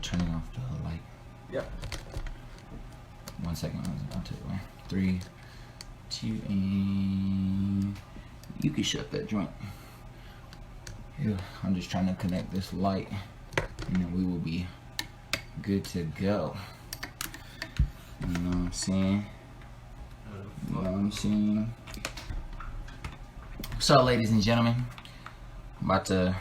turning off the light. Yep. 1 second. I'll take it away. 3, 2, and you can shut that joint. Yeah, I'm just trying to connect this light, and then we will be good to go. You know what I'm saying? You know what I'm saying? So, ladies and gentlemen, I'm about to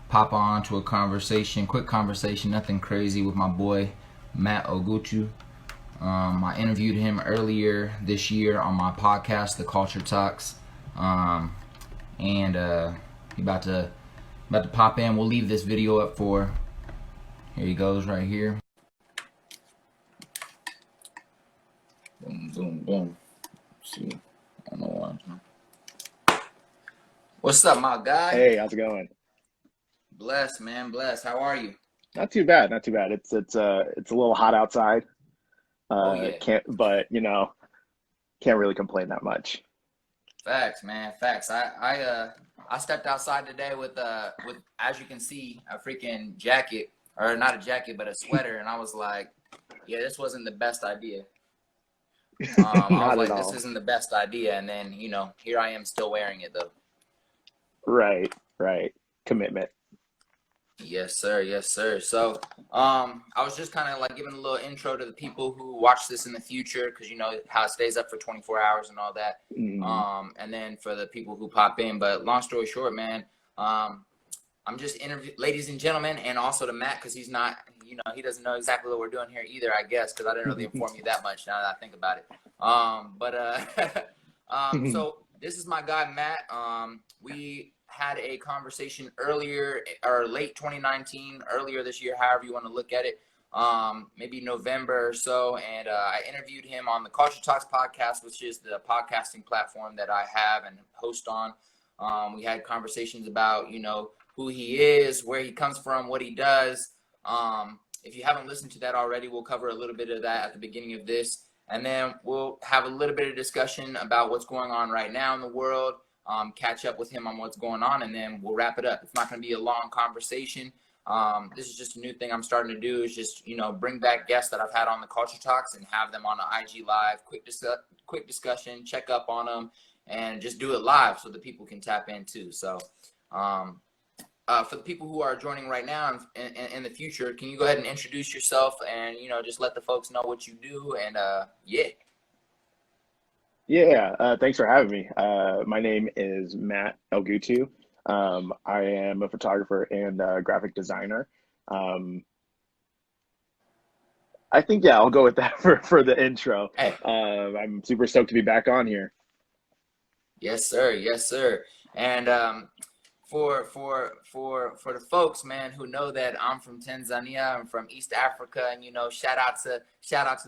pop on to a conversation, quick conversation, nothing crazy, with my boy Matt Ogutu. I interviewed him earlier this year on my podcast, The Culture Talks, and he about to pop in. We'll leave this video up for. Here he goes, right here. Boom, boom, boom. Let's see, I don't know why. What's up, my guy? Hey, how's it going? Bless, man, bless. How are you? Not too bad, not too bad. It's a little hot outside. Oh yeah. Can't really complain that much. Facts, man, facts. I stepped outside today with as you can see, a freaking jacket, or not a jacket but a sweater, and I was like, yeah, this wasn't the best idea. I was like, this isn't the best idea, and then here I am still wearing it though. Right. Commitment. Yes, sir. Yes, sir. So, I was just kind of like giving a little intro to the people who watch this in the future, because how it stays up for 24 hours and all that. Mm-hmm. And then for the people who pop in. But long story short, man, I'm just interviewing, ladies and gentlemen, and also to Matt, because he's not, he doesn't know exactly what we're doing here either, I guess, because I didn't really inform you that much now that I think about it. So this is my guy, Matt. We had a conversation earlier, or late 2019, earlier this year, however you want to look at it, maybe November or so, and I interviewed him on the Culture Talks podcast, which is the podcasting platform that I have and host on. We had conversations about who he is, where he comes from, what he does. If you haven't listened to that already, we'll cover a little bit of that at the beginning of this, and then we'll have a little bit of discussion about what's going on right now in the world. Catch up with him on what's going on, and then we'll wrap it up. It's not going to be a long conversation. This is just a new thing I'm starting to do, is just bring back guests that I've had on the Culture Talks and have them on an IG live, quick discussion, check up on them, and just do it live so that people can tap in too. So for the people who are joining right now and in the future, can you go ahead and introduce yourself and just let the folks know what you do, and Yeah, thanks for having me. My name is Matt Ogutu. I am a photographer and graphic designer. I think, I'll go with that for the intro. Hey. I'm super stoked to be back on here. Yes, sir. Yes, sir. And for the folks, man, who know that I'm from Tanzania, I'm from East Africa, and shout out to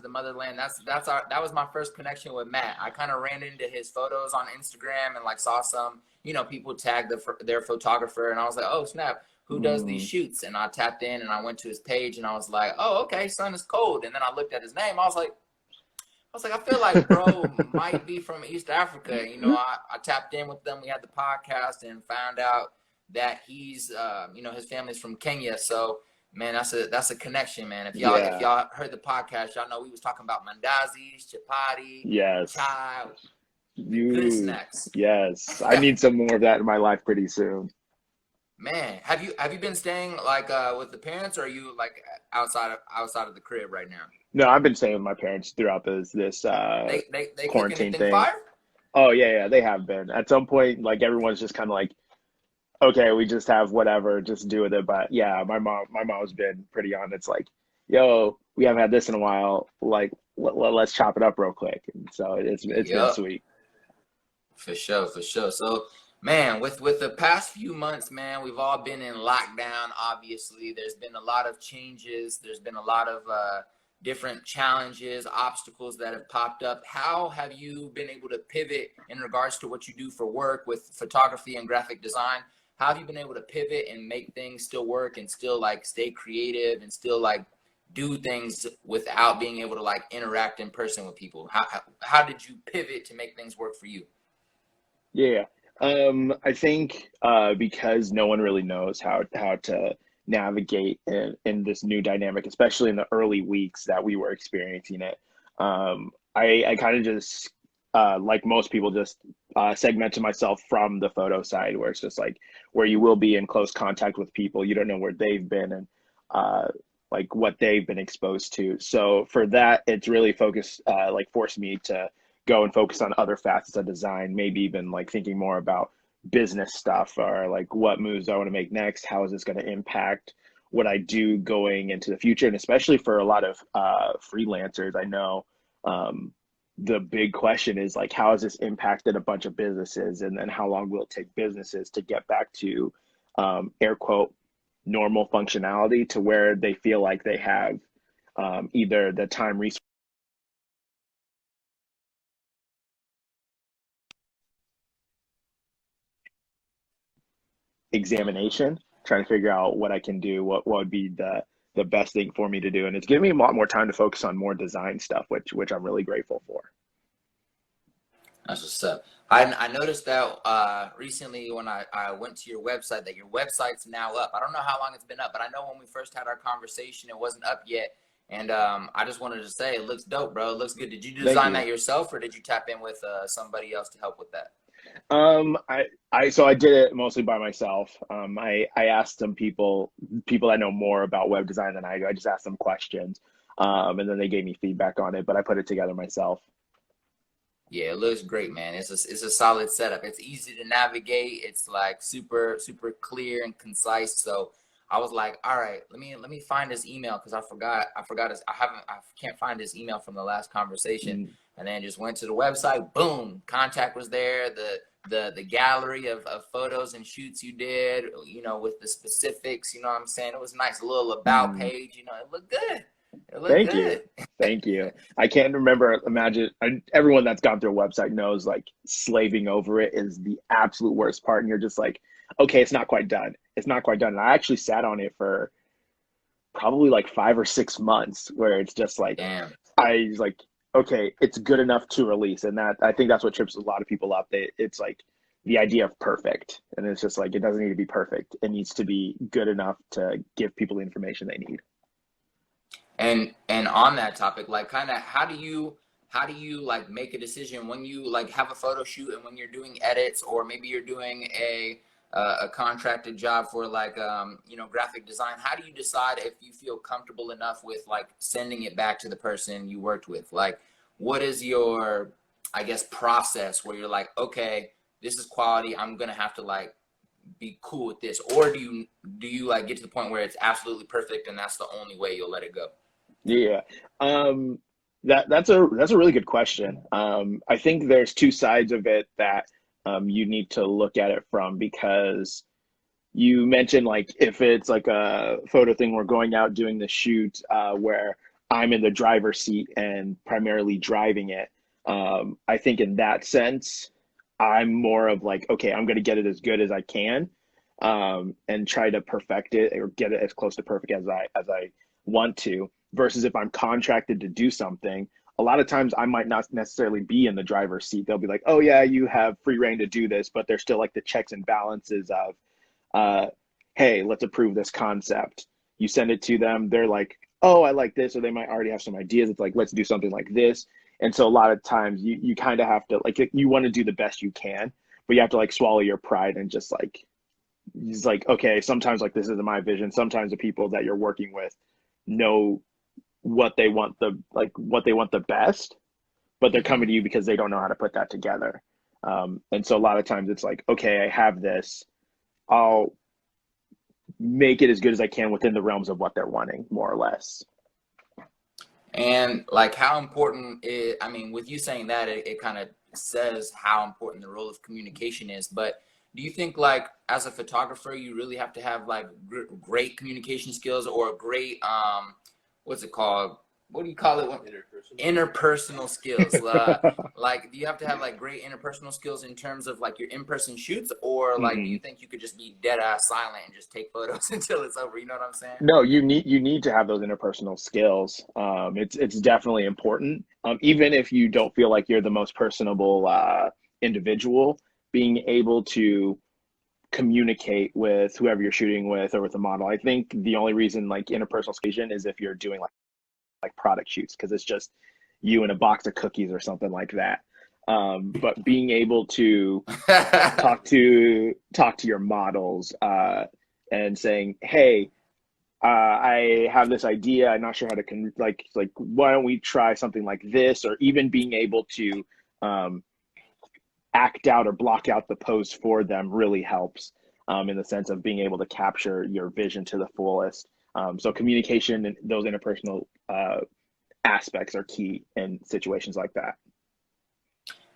the motherland. That was my first connection with Matt. I kind of ran into his photos on Instagram and saw some people tag their photographer, and I was like, oh snap, who does these shoots? And I tapped in and I went to his page and I was like, oh okay, sun is cold. And then I looked at his name. I was like, I feel like bro might be from East Africa. I tapped in with them. We had the podcast and found out that he's, his family's from Kenya. So, man, that's a connection, man. If y'all heard the podcast, y'all know we was talking about mandazis, chapati, yes, chai, good snacks. Yes, I need some more of that in my life pretty soon. Man, have you been staying with the parents, or are you outside of the crib right now? No, I've been staying with my parents throughout this they quarantine thing. Fire? Oh yeah, they have been. At some point, everyone's just kind of okay, we just have whatever, just do with it. But yeah, my mom's been pretty on. It's yo, we haven't had this in a while. Let's chop it up real quick. And so it's been sweet. For sure. So, man, with the past few months, man, we've all been in lockdown. Obviously, there's been a lot of changes. There's been a lot of different challenges, obstacles that have popped up. How have you been able to pivot in regards to what you do for work with photography and graphic design? How have you been able to pivot and make things still work and still stay creative and still do things without being able to interact in person with people? How did you pivot to make things work for you? Yeah. I think because no one really knows how to navigate in this new dynamic, especially in the early weeks that we were experiencing it. I kind of just, like most people, just segmented myself from the photo side, where it's just like where you will be in close contact with people. You don't know where they've been and like what they've been exposed to. So for that, it's really focused, like forced me to go and focus on other facets of design, maybe even like thinking more about business stuff, or like what moves I want to make next. How is this going to impact what I do going into the future? And especially for a lot of freelancers, I know the big question is like, how has this impacted a bunch of businesses? And then how long will it take businesses to get back to air quote normal functionality, to where they feel like they have either the time, resource, examination, trying to figure out what I can do, what would be the best thing for me to do. And it's giving me a lot more time to focus on more design stuff, which I'm really grateful for. That's what's up. I noticed that recently when I went to your website, that your website's now up. I don't know how long it's been up, but I know when we first had our conversation, it wasn't up yet. And I just wanted to say, it looks dope, bro. It looks good. Did you design that yourself, or did you tap in with somebody else to help with that? So I did it mostly by myself. I asked some people that know more about web design than I do. I just asked them questions, and then they gave me feedback on it, but I put it together myself. Yeah, it looks great, man. It's a solid setup. It's easy to navigate. It's like super clear and concise. So I was like, all right, let me find his email, because I can't find his email from the last conversation. And then just went to the website. Boom, contact was there. The gallery of photos and shoots you did, with the specifics. You know what I'm saying? It was nice. A little about page. It looked good. Thank you. Thank you. I can't imagine everyone that's gone through a website knows like slaving over it is the absolute worst part. And you're just like, okay, it's not quite done. It's not quite done. And I actually sat on it for probably like 5 or 6 months, where it's just like, damn. I was like, okay, it's good enough to release. And that, I think that's what trips a lot of people up. It's like the idea of perfect. And it's just like, it doesn't need to be perfect. It needs to be good enough to give people the information they need. And on that topic, like kind of how do you like make a decision when you like have a photo shoot, and when you're doing edits, or maybe you're doing a contracted job for like graphic design? How do you decide if you feel comfortable enough with like sending it back to the person you worked with? Like, what is your, I guess, process where you're like, okay, this is quality, I'm gonna have to like be cool with this? Or do you like get to the point where it's absolutely perfect and that's the only way you'll let it go? Yeah. That's a really good question. I think there's two sides of it that you need to look at it from, because you mentioned like if it's like a photo thing, we're going out doing the shoot where I'm in the driver's seat and primarily driving it. I think in that sense, I'm more of like, okay, I'm going to get it as good as I can, and try to perfect it or get it as close to perfect as I want to. Versus if I'm contracted to do something, a lot of times I might not necessarily be in the driver's seat. They'll be like, oh yeah, you have free reign to do this, but there's still like the checks and balances of, hey, let's approve this concept. You send it to them, they're like, oh, I like this, or they might already have some ideas. It's like, let's do something like this. And so a lot of times you kind of have to, like, you want to do the best you can, but you have to like swallow your pride and just like, it's like, okay, sometimes like this isn't my vision. Sometimes the people that you're working with know what they want the best, but they're coming to you because they don't know how to put that together. And so a lot of times it's like, okay, I have this, I'll make it as good as I can within the realms of what they're wanting, more or less. And like, how important is, I mean, with you saying that, it kind of says how important the role of communication is. But do you think like as a photographer, you really have to have like great communication skills, or great, what's it called? What do you call it? Interpersonal skills. Like, do you have to have like great interpersonal skills in terms of like your in-person shoots, or like do you think you could just be dead ass silent and just take photos until it's over? You know what I'm saying? No, you need to have those interpersonal skills. It's definitely important. Even if you don't feel like you're the most personable individual, being able to communicate with whoever you're shooting with or with a model. I think the only reason like interpersonal communication is if you're doing like product shoots, because it's just you and a box of cookies or something like that. But being able to talk to your models and saying, hey, I have this idea. I'm not sure how to like why don't we try something like this? Or even being able to act out or block out the pose for them really helps in the sense of being able to capture your vision to the fullest. So communication and those interpersonal aspects are key in situations like that.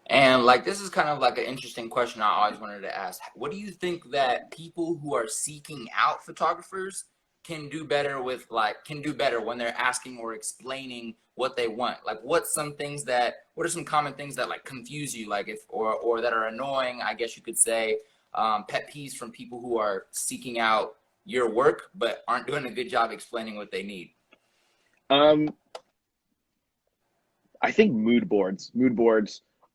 And like, this is kind of like an interesting question I always wanted to ask. What do you think that people who are seeking out photographers can do better with, like, can do better when they're asking or explaining what they want? Like, what are some common things that like confuse you, like or that are annoying, I guess you could say, pet peeves from people who are seeking out your work but aren't doing a good job explaining what they need? I think mood boards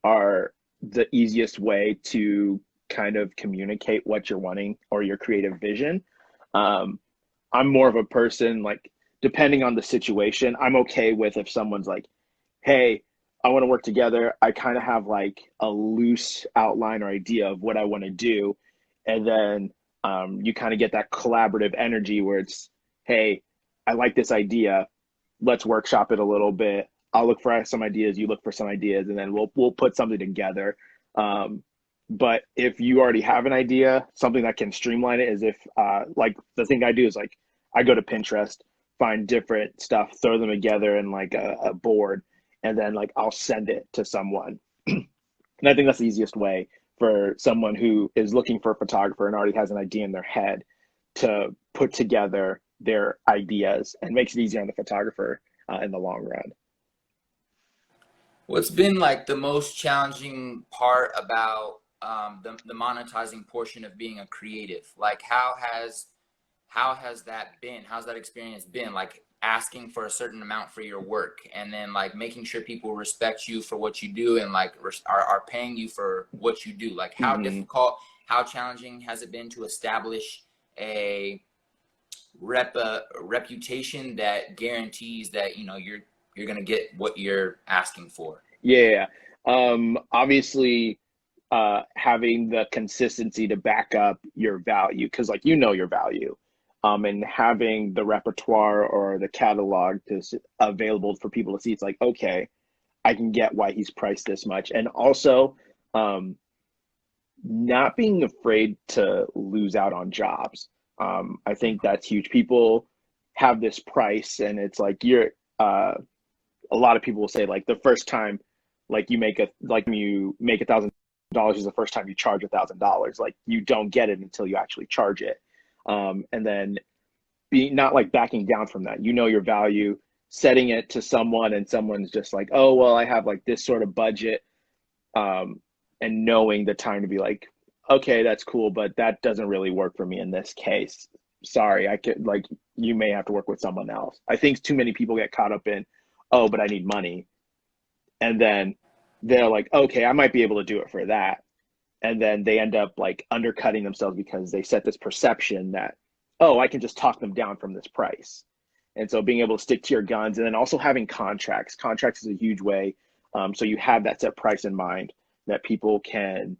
are the easiest way to kind of communicate what you're wanting or your creative vision. I'm more of a person, like, depending on the situation, I'm okay with if someone's like, hey, I want to work together. I kind of have like a loose outline or idea of what I want to do. And then you kind of get that collaborative energy where it's, hey, I like this idea. Let's workshop it a little bit. I'll look for some ideas, you look for some ideas, and then we'll put something together. But if you already have an idea, something that can streamline it is if like the thing I do is like I go to Pinterest, find different stuff, throw them together in like a board, and then like I'll send it to someone. And I think that's the easiest way for someone who is looking for a photographer and already has an idea in their head to put together their ideas, and makes it easier on the photographer in the long run. What's been like the most challenging part about the monetizing portion of being a creative? Like, how has that been? How's that experience been? Like, asking for a certain amount for your work, and then like making sure people respect you for what you do, and like are paying you for what you do. Like, how difficult, how challenging has it been to establish a reputation that guarantees that, you know, you're going to get what you're asking for? Yeah. Obviously, having the consistency to back up your value, because like you know your value, and having the repertoire or the catalog available for people to see. It's like, okay, I can get why he's priced this much. And also, not being afraid to lose out on jobs. I think that's huge. People have this price, and it's like a lot of people will say like the first time like you make $1,000 is the first time you charge $1,000. Like, you don't get it until you actually charge it. And then not like backing down from that, you know, your value, setting it to someone, and someone's just like, oh, well, I have like this sort of budget. And knowing the time to be like, okay, that's cool, but that doesn't really work for me in this case. Sorry, you may have to work with someone else. I think too many people get caught up in, oh, but I need money. And then they're like, okay, I might be able to do it for that. And then they end up like undercutting themselves because they set this perception that, oh, I can just talk them down from this price. And so being able to stick to your guns, and then also having contracts. Contracts is a huge way. So you have that set price in mind that people can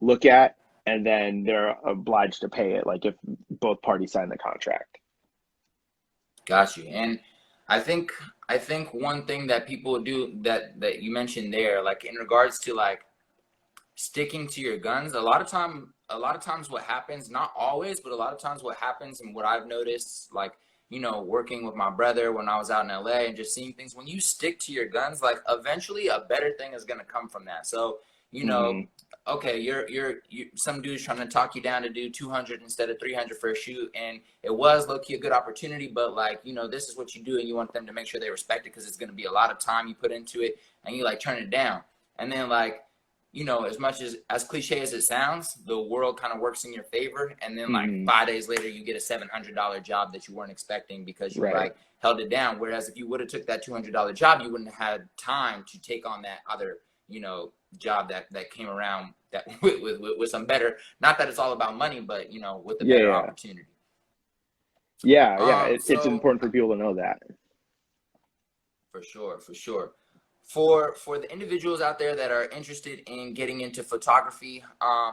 look at, and then they're obliged to pay it, like if both parties sign the contract. Got you. And I think one thing that people do that you mentioned there, like in regards to like sticking to your guns, a lot of times what happens, not always, but a lot of times what happens, and what I've noticed, like, you know, working with my brother when I was out in LA and just seeing things, when you stick to your guns, like eventually a better thing is going to come from that. So, you know, okay, you're some dude's trying to talk you down to do 200 instead of 300 for a shoot, and it was low-key a good opportunity, but like, you know, this is what you do, and you want them to make sure they respect it because it's going to be a lot of time you put into it, and you like turn it down. And then like, you know, as much as cliche as it sounds, the world kind of works in your favor, and then like 5 days later you get a $700 job that you weren't expecting because you like held it down. Whereas if you would have took that $200 job, you wouldn't have had time to take on that other, you know, job that came around that with some better, not that it's all about money, but you know, with a better Yeah, opportunity. yeah. It's So important for people to know that. for sure, for sure. For the individuals out there that are interested in getting into photography,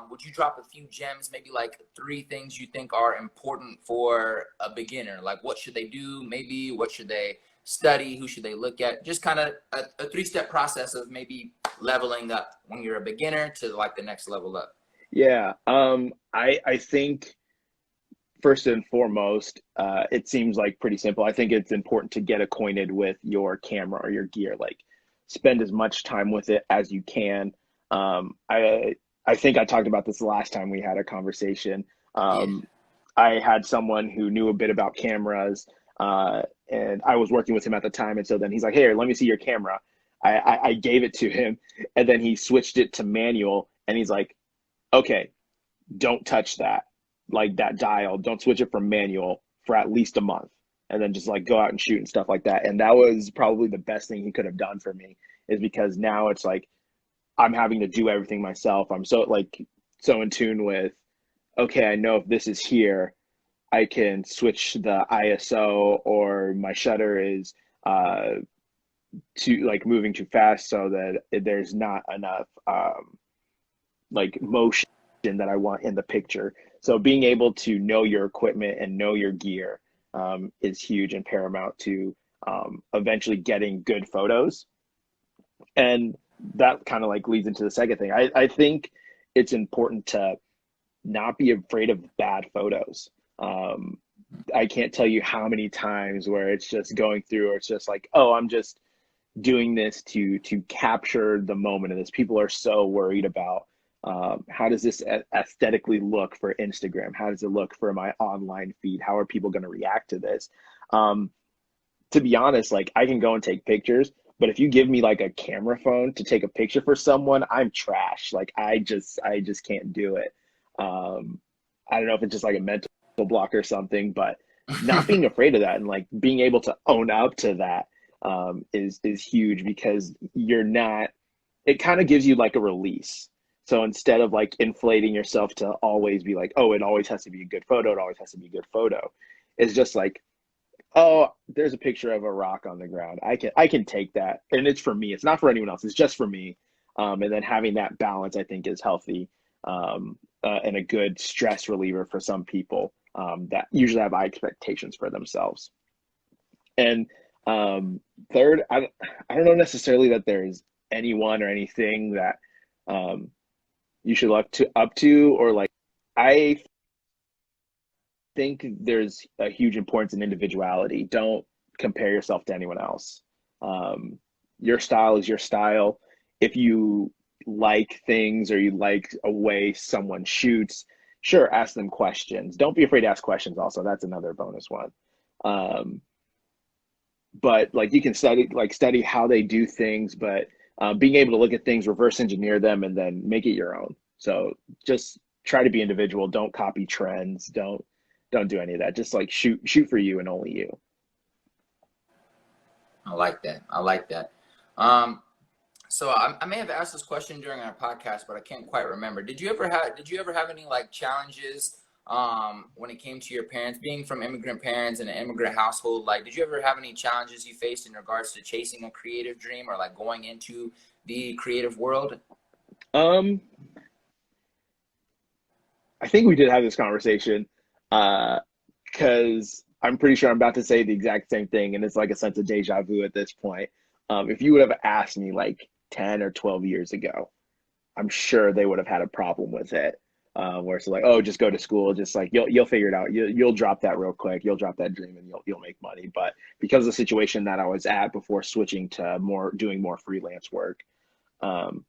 would you drop a few gems, maybe like 3 things you think are important for a beginner? Like what should they do? Maybe what should they study? Who should they look at? Just kind of a 3-step process of maybe leveling up when you're a beginner to like the next level up. Yeah. I think first and foremost, it seems like pretty simple. I think it's important to get acquainted with your camera or your gear. Like, spend as much time with it as you can. I think I talked about this the last time we had a conversation. Yeah. I had someone who knew a bit about cameras, and I was working with him at the time. And so then he's like, "Hey, let me see your camera." I gave it to him, and then he switched it to manual, and he's like, "Okay, don't touch that, like that dial, don't switch it from manual for at least a month, and then just like go out and shoot and stuff like that." And that was probably the best thing he could have done for me, is because now it's like I'm having to do everything myself. I'm so in tune with, okay, I know if this is here, I can switch the ISO, or my shutter is too like moving too fast, so that there's not enough like motion that I want in the picture. So being able to know your equipment and know your gear is huge and paramount to eventually getting good photos. And that kind of like leads into the second thing. I think it's important to not be afraid of bad photos. I can't tell you how many times where it's just going through, or it's just like, oh, I'm just doing this to capture the moment of this. People are so worried about how does this aesthetically look for Instagram? How does it look for my online feed? How are people going to react to this? To be honest, like, I can go and take pictures, but if you give me like a camera phone to take a picture for someone, I'm trash. Like, I just can't do it. I don't know if it's just like a mental block or something, but not being afraid of that and like being able to own up to that is huge, because you're not. It kind of gives you like a release. So instead of like inflating yourself to always be like, oh, it always has to be a good photo, it always has to be a good photo, it's just like, oh, there's a picture of a rock on the ground. I can take that, and it's for me. It's not for anyone else. It's just for me. And then having that balance, I think, is healthy, and a good stress reliever for some people that usually have high expectations for themselves. And third, I don't know necessarily that there's anyone or anything that um, you should look to up to, or like, I think there's a huge importance in individuality. Don't compare yourself to anyone else. Your style is your style. If you like things, or you like a way someone shoots, sure, ask them questions. Don't be afraid to ask questions also. That's another bonus one. Um, but like, you can study how they do things, but being able to look at things, reverse engineer them, and then make it your own. So just try to be individual. Don't copy trends. Don't do any of that. Just like shoot for you and only you. I like that. I like that. Um, so I may have asked this question during our podcast, but I can't quite remember. Did you ever have any like challenges when it came to your parents, being from immigrant parents in an immigrant household? Like, did you ever have any challenges you faced in regards to chasing a creative dream, or like going into the creative world? Um, I think we did have this conversation, because I'm pretty sure I'm about to say the exact same thing, and it's like a sense of deja vu at this point. If you would have asked me like 10 or 12 years ago, I'm sure they would have had a problem with it. Where it's like, oh, just go to school, just like you'll figure it out. You'll drop that real quick. You'll drop that dream, and you'll make money. But because of the situation that I was at before switching to doing more freelance work, um,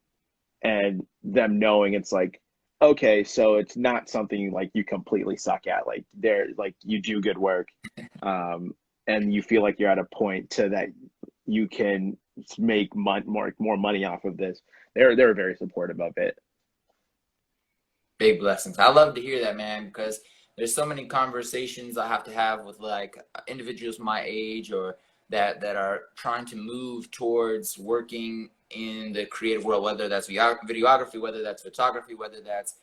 and them knowing it's like, okay, so it's not something like you completely suck at. Like, they're like, you do good work, um, and you feel like you're at a point to that you can make more money off of this. They're very supportive of it. Big blessings. I love to hear that, man, because there's so many conversations I have to have with like individuals my age, or that are trying to move towards working in the creative world, whether that's videography, whether that's photography, whether that's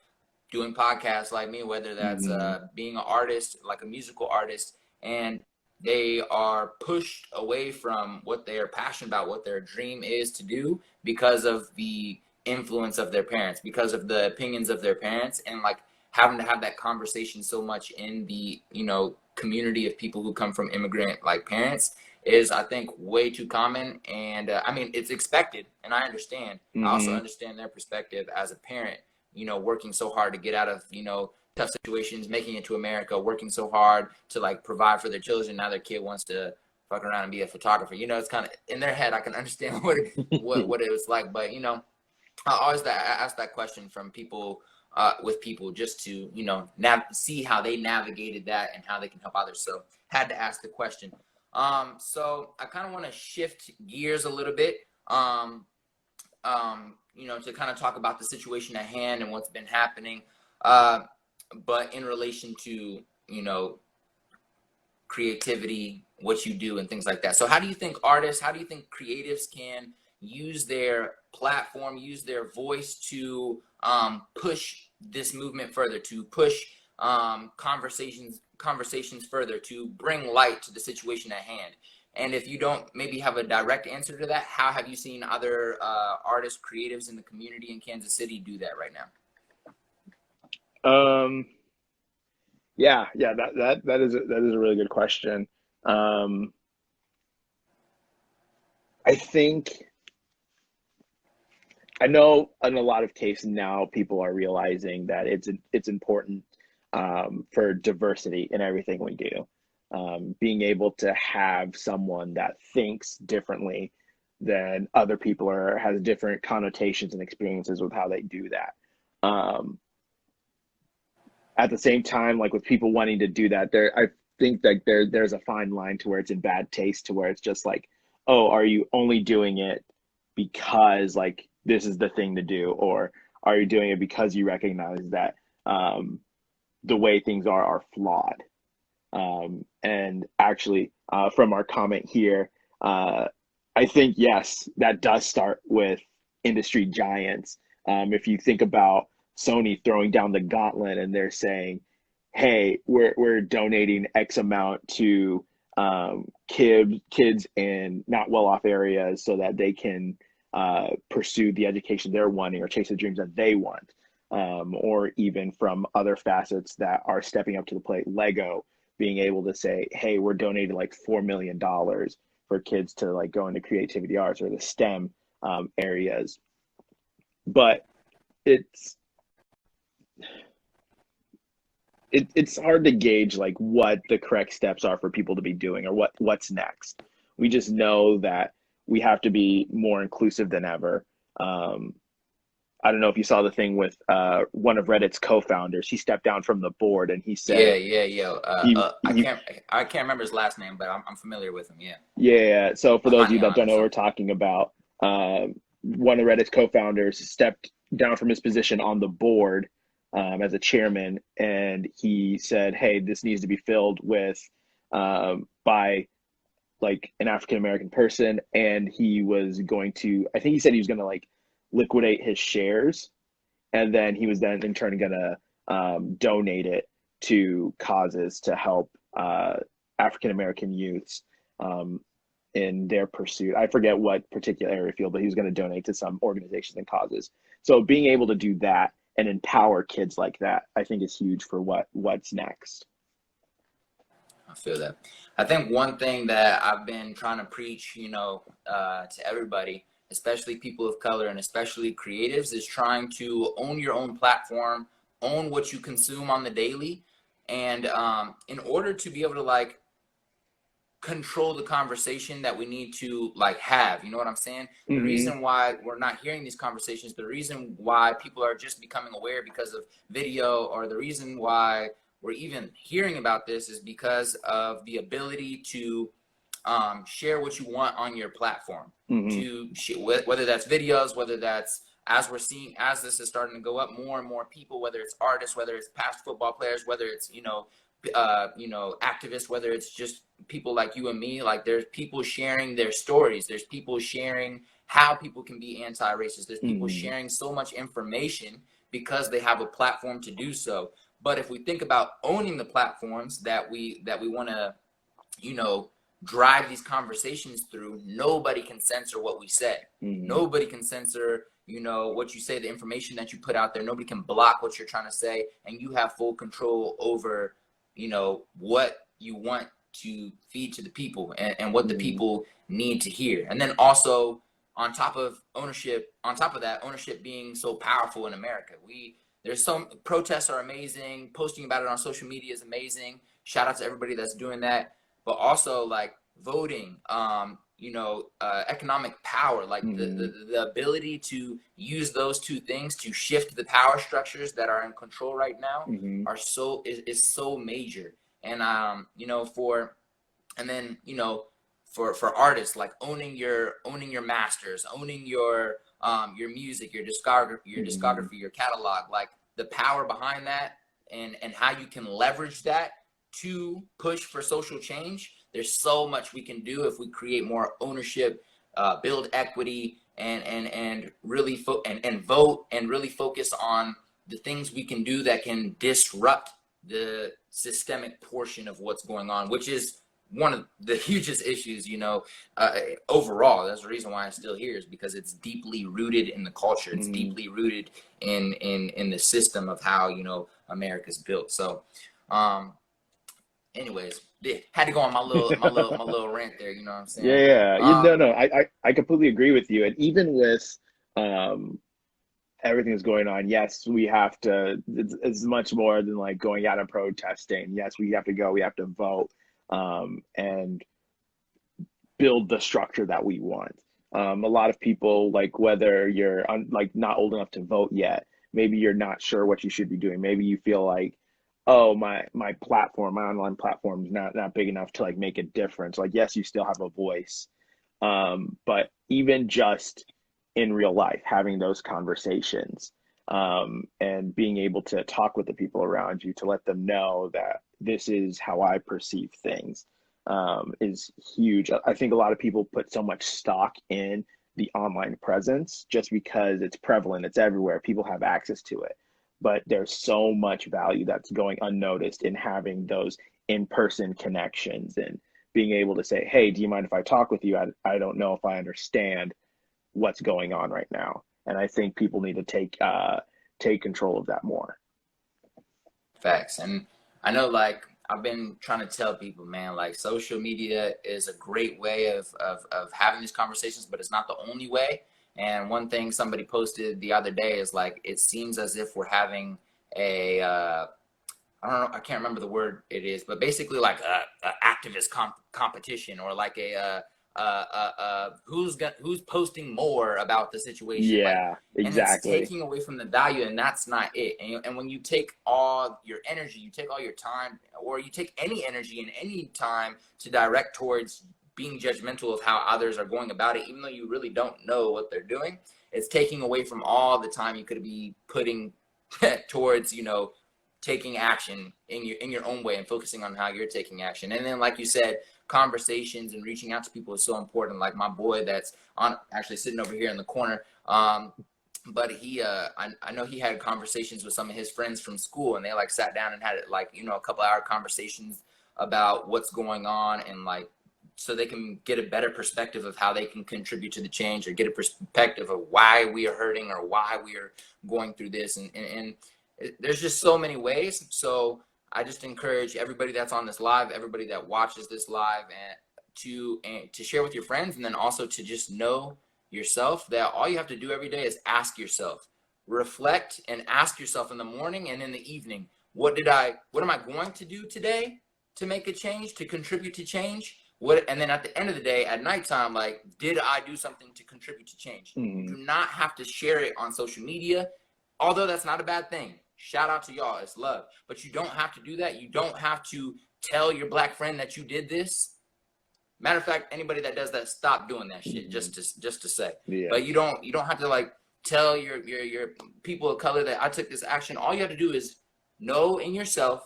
doing podcasts like me, whether that's being an artist, like a musical artist, and they are pushed away from what they are passionate about, what their dream is to do, because of the influence of their parents, because of the opinions of their parents, and like having to have that conversation so much in the, you know, community of people who come from immigrant like parents is, I think, way too common. And I mean, it's expected, and I understand. I also understand their perspective as a parent, you know, working so hard to get out of, you know, tough situations, making it to America, working so hard to like provide for their children. Now their kid wants to fuck around and be a photographer. You know, it's kind of in their head. I can understand what it was like, but you know, I always ask that question from people, with people, just to, you know, see how they navigated that and how they can help others. So had to ask the question. So I kind of want to shift gears a little bit. You know, to kind of talk about the situation at hand and what's been happening, but in relation to, you know, creativity, what you do and things like that. So how do you think artists, how do you think creatives can use their platform, use their voice to push this movement further, to push conversations further, to bring light to the situation at hand? And if you don't maybe have a direct answer to that, how have you seen other artists, creatives in the community in Kansas City do that right now? Yeah, that is a really good question. I think, I know in a lot of cases now people are realizing that it's important for diversity in everything we do. Being able to have someone that thinks differently than other people or has different connotations and experiences with how they do that. At the same time, like with people wanting to do that, I think that there's a fine line to where it's in bad taste, to where it's just like, oh, are you only doing it because like this is the thing to do, or are you doing it because you recognize that the way things are flawed? And actually, from our comment here, I think, yes, that does start with industry giants. If you think about Sony throwing down the gauntlet and they're saying, hey, we're donating X amount to kids in not well-off areas so that they can pursue the education they're wanting or chase the dreams that they want. Or even from other facets that are stepping up to the plate, Lego being able to say, hey, we're donating like $4 million for kids to like go into creativity arts or the STEM areas. But it's hard to gauge like what the correct steps are for people to be doing or what's next. We just know that we have to be more inclusive than ever. I don't know if you saw the thing with one of Reddit's co-founders. He stepped down from the board and he said, I can't remember his last name, but I'm familiar with him. Yeah. Yeah. So for those of you that don't know what we're so. talking about, one of Reddit's co-founders stepped down from his position on the board as a chairman, and he said, hey, this needs to be filled with by like an African American person, and he was going to, I think he said he was going to like liquidate his shares, and then he was then in turn going to donate it to causes to help African American youths in their pursuit. I forget what particular area field, but he was going to donate to some organizations and causes. So being able to do that and empower kids like that, I think is huge for what's next. I feel that. I think one thing that I've been trying to preach, you know, to everybody, especially people of color and especially creatives, is trying to own your own platform, own what you consume on the daily. And in order to be able to like control the conversation that we need to like have, you know what I'm saying? The reason why we're not hearing these conversations, the reason why people are just becoming aware because of video, or the reason why we're even hearing about this is because of the ability to share what you want on your platform, to whether that's videos, whether that's, as we're seeing, as this is starting to go up, more and more people, whether it's artists, whether it's past football players, whether it's, you know, you know, activists, whether it's just people like you and me, like there's people sharing their stories. There's people sharing how people can be anti-racist. There's people sharing so much information because they have a platform to do so. But if we think about owning the platforms that we want to, you know, drive these conversations through, nobody can censor what we say. Nobody can censor, you know, what you say, the information that you put out there. Nobody can block what you're trying to say, and you have full control over, you know, what you want to feed to the people and what the people need to hear. And then also on top of that, ownership being so powerful in America, there's some protests are amazing. Posting about it on social media is amazing. Shout out to everybody that's doing that. But also like voting, you know, economic power, like the ability to use those two things to shift the power structures that are in control right now is so major. And you know, for artists, like owning your masters, owning your music, your discography, your catalog, like the power behind that and how you can leverage that to push for social change. There's so much we can do if we create more ownership, build equity, and really vote and really focus on the things we can do that can disrupt the systemic portion of what's going on, which is one of the hugest issues, you know, overall. That's the reason why I'm still here, is because it's deeply rooted in the culture. It's deeply rooted in the system of how, you know, America's built. So, anyways, had to go on my little rant there. You know what I'm saying? Yeah. I completely agree with you. And even with everything that's going on, yes, we have to. It's much more than like going out and protesting. Yes, we have to go. We have to vote and build the structure that we want. A lot of people, like whether you're like not old enough to vote yet, maybe you're not sure what you should be doing. Maybe you feel like, oh, my online platform is not big enough to like make a difference. Like, yes, you still have a voice. But even just in real life, having those conversations and being able to talk with the people around you to let them know that this is how I perceive things is huge. I think a lot of people put so much stock in the online presence just because it's prevalent, it's everywhere, people have access to it. But there's so much value that's going unnoticed in having those in-person connections and being able to say, hey, do you mind if I talk with you? I don't know if I understand what's going on right now. And I think people need to take control of that more. Facts. And I know, like, I've been trying to tell people, man, like social media is a great way of having these conversations, but it's not the only way. And one thing somebody posted the other day is like, it seems as if we're having a, I don't know, I can't remember the word it is, but basically like a activist competition, or like who's posting more about the situation. Yeah, like, exactly. And it's taking away from the value, and that's not it. And when you take all your energy, you take all your time, or you take any energy and any time to direct towards being judgmental of how others are going about it, even though you really don't know what they're doing, it's taking away from all the time you could be putting towards, you know, taking action in your own way and focusing on how you're taking action. And then, like you said, conversations and reaching out to people is so important. Like my boy that's actually sitting over here in the corner, but he I know he had conversations with some of his friends from school, and they like sat down and had like, you know, a couple hour conversations about what's going on, and like so they can get a better perspective of how they can contribute to the change, or get a perspective of why we are hurting or why we are going through this. And there's just so many ways. So I just encourage everybody that's on this live, everybody that watches this live, and to share with your friends, and then also to just know yourself that all you have to do every day is ask yourself, reflect, and ask yourself in the morning and in the evening, what am I going to do today to make a change, to contribute to change? And then at the end of the day, at nighttime, like, did I do something to contribute to change? You do not have to share it on social media, although that's not a bad thing. Shout out to y'all, it's love. But you don't have to do that. You don't have to tell your black friend that you did this. Matter of fact, anybody that does that, stop doing that shit. Just to say. Yeah. But you don't have to like tell your people of color that I took this action. All you have to do is know in yourself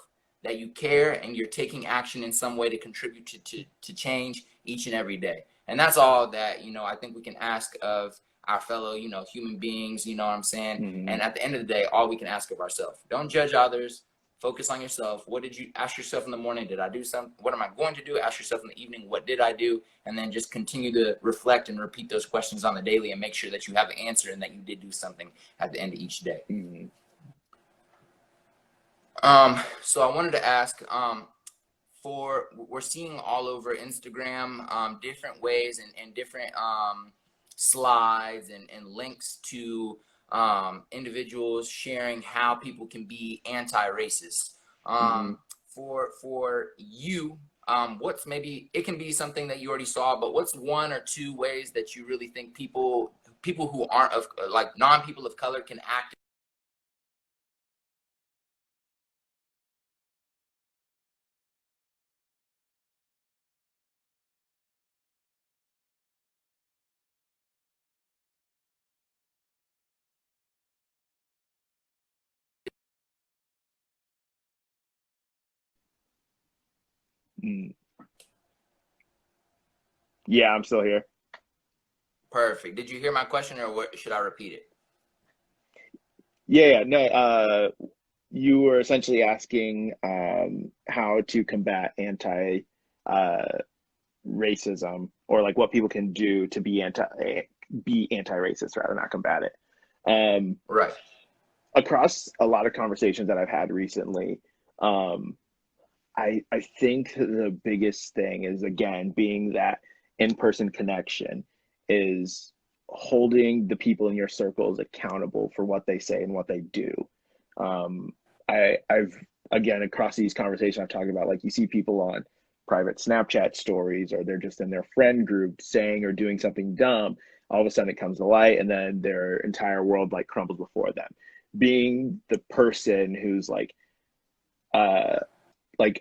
that you care and you're taking action in some way to contribute to change each and every day. And that's all that, I think we can ask of our fellow, human beings, you know what I'm saying? Mm-hmm. And at the end of the day, all we can ask of ourselves. Don't judge others. Focus on yourself. What did you ask yourself in the morning? Did I do something? What am I going to do? Ask yourself in the evening, what did I do? And then just continue to reflect and repeat those questions on the daily and make sure that you have an answer and that you did do something at the end of each day. Mm-hmm. So I wanted to ask, we're seeing all over Instagram, different ways and different slides and links to individuals sharing how people can be anti-racist. For you, what's maybe, it can be something that you already saw, but what's one or two ways that you really think people who aren't of, like, non-people of color can act? Mm. Yeah, I'm still here. Perfect. Did you hear my question, or what, should I repeat it? Yeah, no, you were essentially asking how to combat racism, or like what people can do to be anti-racist, rather, not combat it. Right. Across a lot of conversations that I've had recently, I think the biggest thing is, again, being that in-person connection, is holding the people in your circles accountable for what they say and what they do. I've, again, across these conversations, I've talked about, like, you see people on private Snapchat stories, or they're just in their friend group saying or doing something dumb. All of a sudden it comes to light, and then their entire world like crumbles before them. Being the person who's like,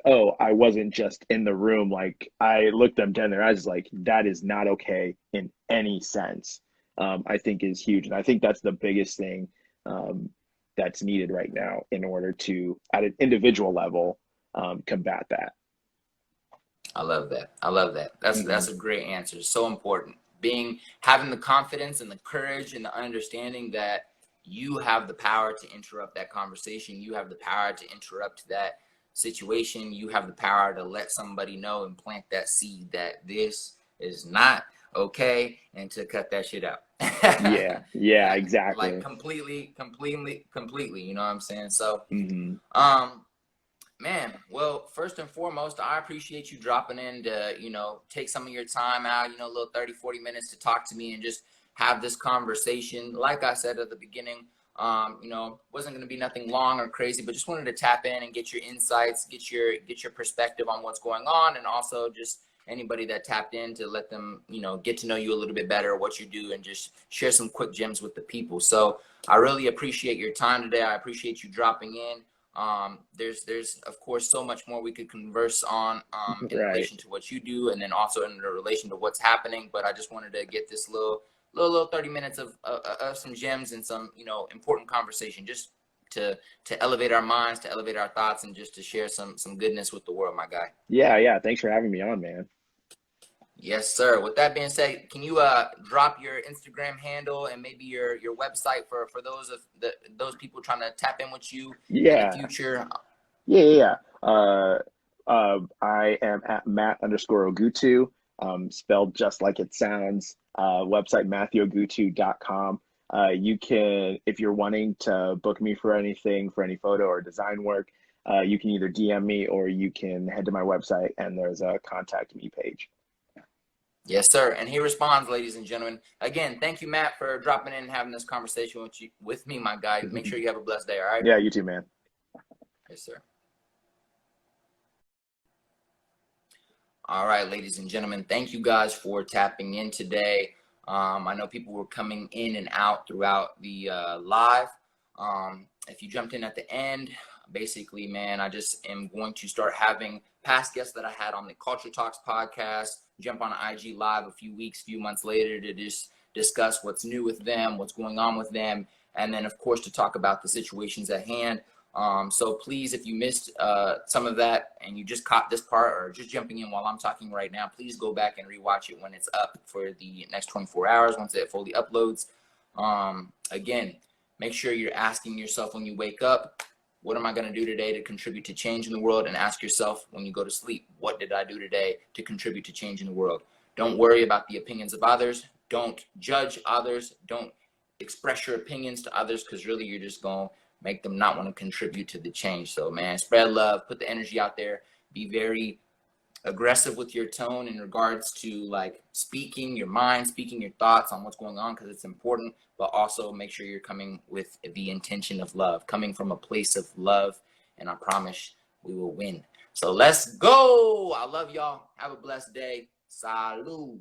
oh, I wasn't just in the room, like, I looked them dead in their eyes, like, that is not okay in any sense, I think is huge. And I think that's the biggest thing that's needed right now in order to, at an individual level, combat that. I love that. I love that. That's a great answer. So important. Having the confidence and the courage and the understanding that you have the power to interrupt that conversation. You have the power to interrupt that situation. You have the power to let somebody know and plant that seed that this is not okay, and to cut that shit out. Yeah, exactly. Like completely. You know what I'm saying? So, man, well, first and foremost, I appreciate you dropping in to, take some of your time out, a little 30, 40 minutes to talk to me and just have this conversation. Like I said at the beginning, wasn't going to be nothing long or crazy, but just wanted to tap in and get your insights, get your perspective on what's going on, and also just anybody that tapped in, to let them, get to know you a little bit better, what you do, and just share some quick gems with the people. So I really appreciate your time today. I appreciate you dropping in. There's of course so much more we could converse on in relation to what you do, and then also in relation to what's happening. But I just wanted to get this little 30 minutes of some gems and some important conversation, just to elevate our minds, to elevate our thoughts, and just to share some goodness with the world, my guy. Yeah. Thanks for having me on, man. Yes, sir. With that being said, can you drop your Instagram handle and maybe your website for those people trying to tap in with you in the future? Yeah. I am at Matt_Ogutu, spelled just like it sounds. Website MatthewOgutu.com. You can, if you're wanting to book me for anything, for any photo or design work, you can either DM me, or you can head to my website and there's a contact me page. Yes, sir. And he responds, ladies and gentlemen. Again, thank you, Matt, for dropping in and having this conversation with me, my guy. Make sure you have a blessed day, all right? Yeah, you too, man. Yes, sir. All right, ladies and gentlemen, thank you guys for tapping in today. I know people were coming in and out throughout the live. If you jumped in at the end, basically, man, I just am going to start having past guests that I had on the Culture Talks podcast jump on IG live a few months later to just discuss what's new with them, what's going on with them, and then of course to talk about the situations at hand. So please, if you missed some of that and you just caught this part or just jumping in while I'm talking right now, please go back and rewatch it when it's up for the next 24 hours once it fully uploads. Again, make sure you're asking yourself when you wake up, what am I going to do today to contribute to change in the world? And ask yourself when you go to sleep, what did I do today to contribute to change in the world? Don't worry about the opinions of others. Don't judge others. Don't express your opinions to others, because really you're just going to make them not want to contribute to the change. So, man, spread love, put the energy out there, be very aggressive with your tone in regards to like speaking your mind, speaking your thoughts on what's going on, because it's important, but also make sure you're coming with the intention of love, coming from a place of love, and I promise we will win. So let's go. I love y'all. Have a blessed day. Salud.